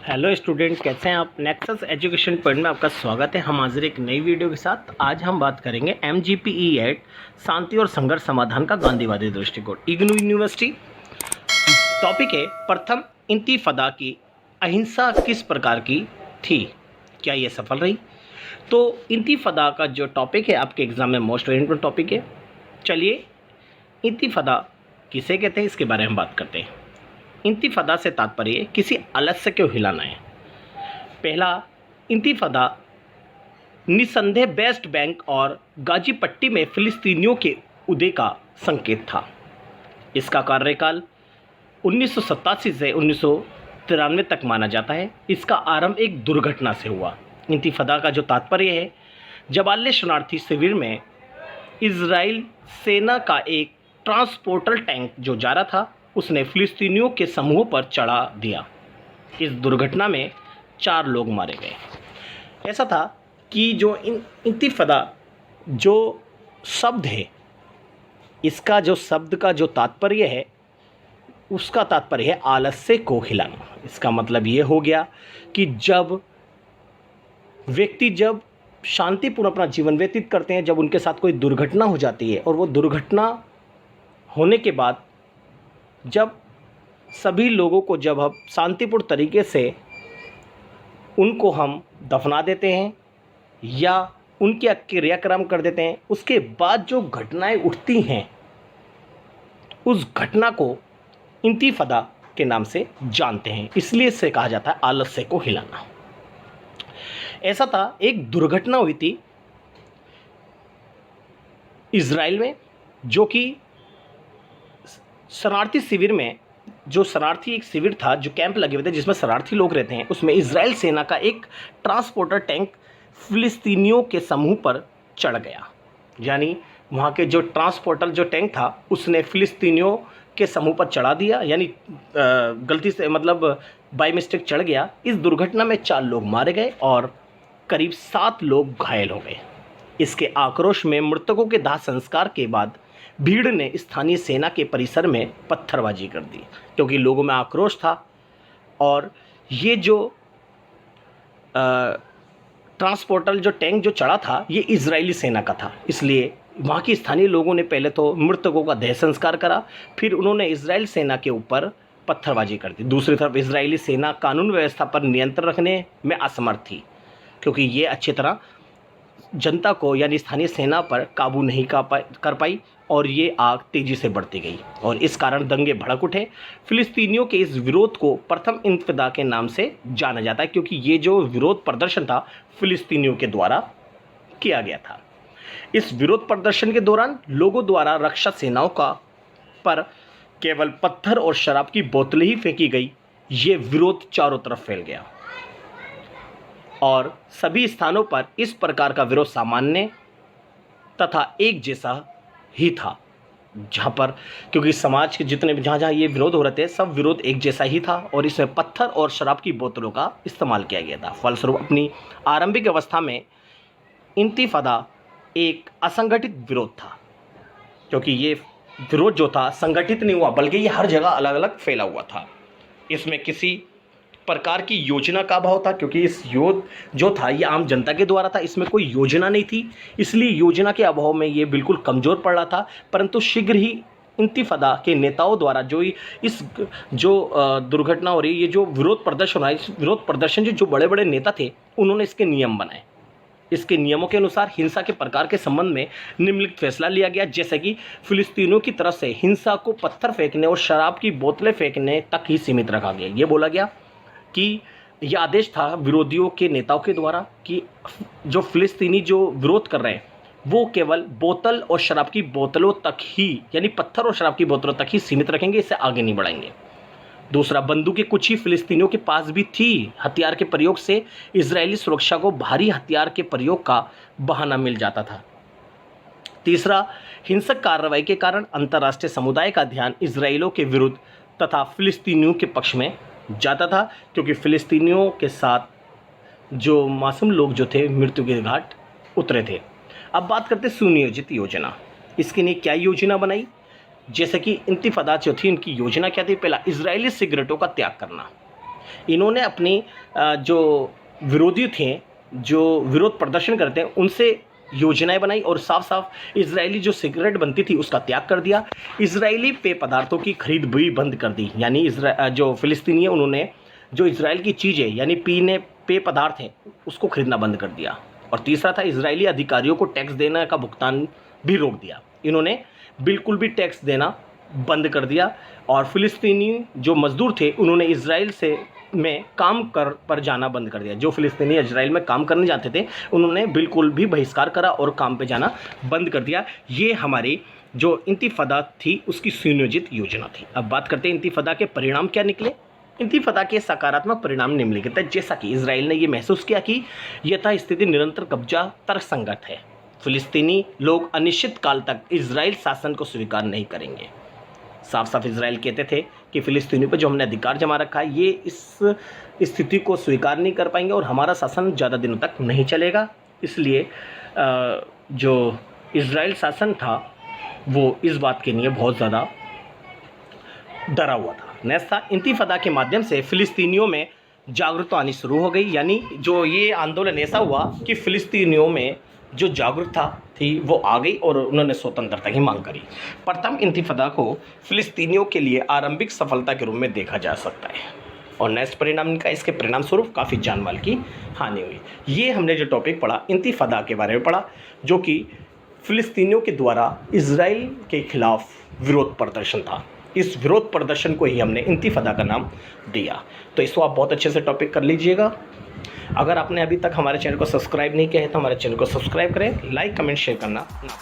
Hello student, कैसे हैं आप। नेक्सस एजुकेशन पॉइंट में आपका स्वागत है। हम हाजिर एक नई वीडियो के साथ। आज हम बात करेंगे MGPE 8 शांति और संघर्ष समाधान का गांधीवादी दृष्टिकोण, इग्नू यूनिवर्सिटी। टॉपिक है प्रथम इंतिफादा की अहिंसा किस प्रकार की थी, क्या ये सफल रही। तो इंतिफादा का जो टॉपिक है आपके एग्जाम में मोस्ट इम्पोर्टेंट टॉपिक है। चलिए इंतिफादा किसे कहते हैं इसके बारे में बात करते हैं। इंतिफादा से तात्पर्य किसी आलस्य को हिलाना है। पहला इंतिफादा निसंदेह वेस्ट बैंक और गाजी पट्टी में फिलिस्तीनियों के उदय का संकेत था। इसका कार्यकाल 1987 से 1993 तक माना जाता है। इसका आरंभ एक दुर्घटना से हुआ। इंतिफादा का जो तात्पर्य है, जबाल्य शरणार्थी शिविर में इजराइल सेना का एक ट्रांसपोर्टर टैंक जो जा रहा था उसने फिलिस्तीनियों के समूह पर चढ़ा दिया। इस दुर्घटना में 4 लोग मारे गए। ऐसा था कि जो इंतिफादा जो शब्द है, इसका जो शब्द का जो तात्पर्य है उसका तात्पर्य है आलस्य को हिलाना। इसका मतलब ये हो गया कि जब व्यक्ति जब शांतिपूर्ण अपना जीवन व्यतीत करते हैं, जब उनके साथ कोई दुर्घटना हो जाती है और वो दुर्घटना होने के बाद जब सभी लोगों को जब हम शांतिपूर्ण तरीके से उनको हम दफना देते हैं या उनके क्रियाक्रम कर देते हैं, उसके बाद जो घटनाएं उठती हैं उस घटना को इंतिफादा के नाम से जानते हैं। इसलिए इसे कहा जाता है आलस्य को हिलाना। ऐसा था, एक दुर्घटना हुई थी इजराइल में, जो कि शरणार्थी शिविर में, जो शरणार्थी एक शिविर था, जो कैंप लगे हुए थे जिसमें शरणार्थी लोग रहते हैं, उसमें इजराइल सेना का एक ट्रांसपोर्टर टैंक फिलिस्तीनियों के समूह पर चढ़ गया। यानी वहाँ के जो ट्रांसपोर्टर जो टैंक था उसने फिलिस्तीनियों के समूह पर चढ़ा दिया, यानी गलती से मतलब बाय मिस्टेक चढ़ गया। इस दुर्घटना में 4 लोग मारे गए और करीब 7 लोग घायल हो गए। इसके आक्रोश में मृतकों के दाह संस्कार के बाद भीड़ ने स्थानीय सेना के परिसर में पत्थरबाजी कर दी, क्योंकि लोगों में आक्रोश था। और ये जो ट्रांसपोर्टर जो टैंक जो चढ़ा था ये इजरायली सेना का था। इसलिए वहाँ के स्थानीय लोगों ने पहले तो मृतकों का देह संस्कार करा, फिर उन्होंने इजराइल सेना के ऊपर पत्थरबाजी कर दी। दूसरी तरफ इजरायली सेना कानून व्यवस्था पर नियंत्रण रखने में असमर्थ थी, क्योंकि ये अच्छी तरह जनता को यानी स्थानीय सेना पर काबू नहीं कर पाई और ये आग तेज़ी से बढ़ती गई और इस कारण दंगे भड़क उठे। फिलिस्तीनियों के इस विरोध को प्रथम इंतिफादा के नाम से जाना जाता है, क्योंकि ये जो विरोध प्रदर्शन था फिलिस्तीनियों के द्वारा किया गया था। इस विरोध प्रदर्शन के दौरान लोगों द्वारा रक्षा सेनाओं का पर केवल पत्थर और शराब की बोतलें ही फेंकी गई। ये विरोध चारों तरफ फैल गया और सभी स्थानों पर इस प्रकार का विरोध सामान्य तथा एक जैसा ही था। जहाँ पर क्योंकि समाज के जितने भी जहाँ ये विरोध हो रहे थे सब विरोध एक जैसा ही था और इसमें पत्थर और शराब की बोतलों का इस्तेमाल किया गया था। फलस्वरूप अपनी आरंभिक अवस्था में इंतिफादा एक असंगठित विरोध था, क्योंकि ये विरोध जो था संगठित नहीं हुआ बल्कि ये हर जगह अलग अलग फैला हुआ था। इसमें किसी प्रकार की योजना का अभाव था, क्योंकि इस जो था ये आम जनता के द्वारा था, इसमें कोई योजना नहीं थी। इसलिए योजना के अभाव में ये बिल्कुल कमज़ोर पड़ रहा था। परंतु शीघ्र ही इंतिफादा के नेताओं द्वारा जो इस दुर्घटना हो रही, ये जो विरोध प्रदर्शन है, इस विरोध प्रदर्शन जो बड़े बड़े नेता थे उन्होंने इसके नियम बनाए। इसके नियमों के अनुसार हिंसा के प्रकार के संबंध में निम्नलिखित फैसला लिया गया, जैसे कि फिलिस्तीनियों की तरफ से हिंसा को पत्थर फेंकने और शराब की बोतलें फेंकने तक ही सीमित रखा गया। ये बोला गया कि यह आदेश था विरोधियों के नेताओं के द्वारा कि जो फिलिस्तीनी जो विरोध कर रहे हैं वो केवल बोतल और शराब की बोतलों तक ही, यानी पत्थर और शराब की बोतलों तक ही सीमित रखेंगे, इससे आगे नहीं बढ़ाएंगे। दूसरा, बंदूकें कुछ ही फिलिस्तीनियों के पास भी थी। हथियार के प्रयोग से इजरायली सुरक्षा को भारी हथियार के प्रयोग का बहाना मिल जाता था। तीसरा, हिंसक कार्रवाई के कारण अंतर्राष्ट्रीय समुदाय का ध्यान इजरायलियों के विरुद्ध तथा फिलिस्तीनियों के पक्ष में जाता था, क्योंकि फिलिस्तीनियों के साथ जो मासूम लोग जो थे मृत्यु के घाट उतरे थे। अब बात करते हैं सुनियोजित योजना। इसके लिए क्या योजना बनाई, जैसे कि इंतिफादा जो थी इनकी योजना क्या थी। पहला, इजरायली सिगरेटों का त्याग करना। इन्होंने अपनी जो विरोधी थे, जो विरोध प्रदर्शन करते हैं, उनसे योजनाएं बनाई और साफ साफ इजरायली जो सिगरेट बनती थी उसका त्याग कर दिया। इजरायली पेय पदार्थों की खरीद भी बंद कर दी, यानी जो फिलिस्तीनी है उन्होंने जो इजराइल की चीज़ें यानी पीने पेय पदार्थ हैं उसको खरीदना बंद कर दिया। और तीसरा था, इजरायली अधिकारियों को टैक्स देने का भुगतान भी रोक दिया। इन्होंने बिल्कुल भी टैक्स देना बंद कर दिया। और फिलिस्तीनी जो मजदूर थे उन्होंने इजराइल से में काम कर पर जाना बंद कर दिया। जो फिलिस्तीनी इजराइल में काम करने जाते थे उन्होंने बिल्कुल भी बहिष्कार करा और काम पे जाना बंद कर दिया। ये हमारी जो इंतिफादा थी उसकी सुनियोजित योजना थी। अब बात करते हैं इंतिफादा के परिणाम क्या निकले। इंतिफादा के सकारात्मक परिणाम निम्नलिखित है। जैसा कि इजराइल ने यह महसूस किया कि यथास्थिति निरंतर कब्जा तर्कसंगत है, फिलिस्तीनी लोग अनिश्चित काल तक इजराइल शासन को स्वीकार नहीं करेंगे। साफ साफ इजराइल कहते थे कि फ़िलिस्तीनियों पर जो हमने अधिकार जमा रखा है ये इस स्थिति को स्वीकार नहीं कर पाएंगे और हमारा शासन ज़्यादा दिनों तक नहीं चलेगा। इसलिए जो इजराइल शासन था वो इस बात के लिए बहुत ज़्यादा डरा हुआ था। नेक्स्ट था, इंतिफादा के माध्यम से फ़िलिस्तीनियों में जागरूकता आनी शुरू हो गई। यानी जो ये आंदोलन ऐसा हुआ कि फ़िलिस्तीनियों में जो जागरूकता थी वो आ गई और उन्होंने स्वतंत्रता की मांग करी। प्रथम इंतिफादा को फिलिस्तीनियों के लिए आरंभिक सफलता के रूप में देखा जा सकता है। और नेक्स्ट परिणाम इनका, इसके परिणाम स्वरूप काफ़ी जान माल की हानि हुई। ये हमने जो टॉपिक पढ़ा इंतिफादा के बारे में पढ़ा, जो कि फिलिस्तीनियों के द्वारा इजराइल के खिलाफ विरोध प्रदर्शन था। इस विरोध प्रदर्शन को ही हमने इंतिफादा का नाम दिया। तो इसको आप बहुत अच्छे से टॉपिक कर लीजिएगा। अगर आपने अभी तक हमारे चैनल को सब्सक्राइब नहीं किया है तो हमारे चैनल को सब्सक्राइब करें, लाइक कमेंट शेयर करना ना।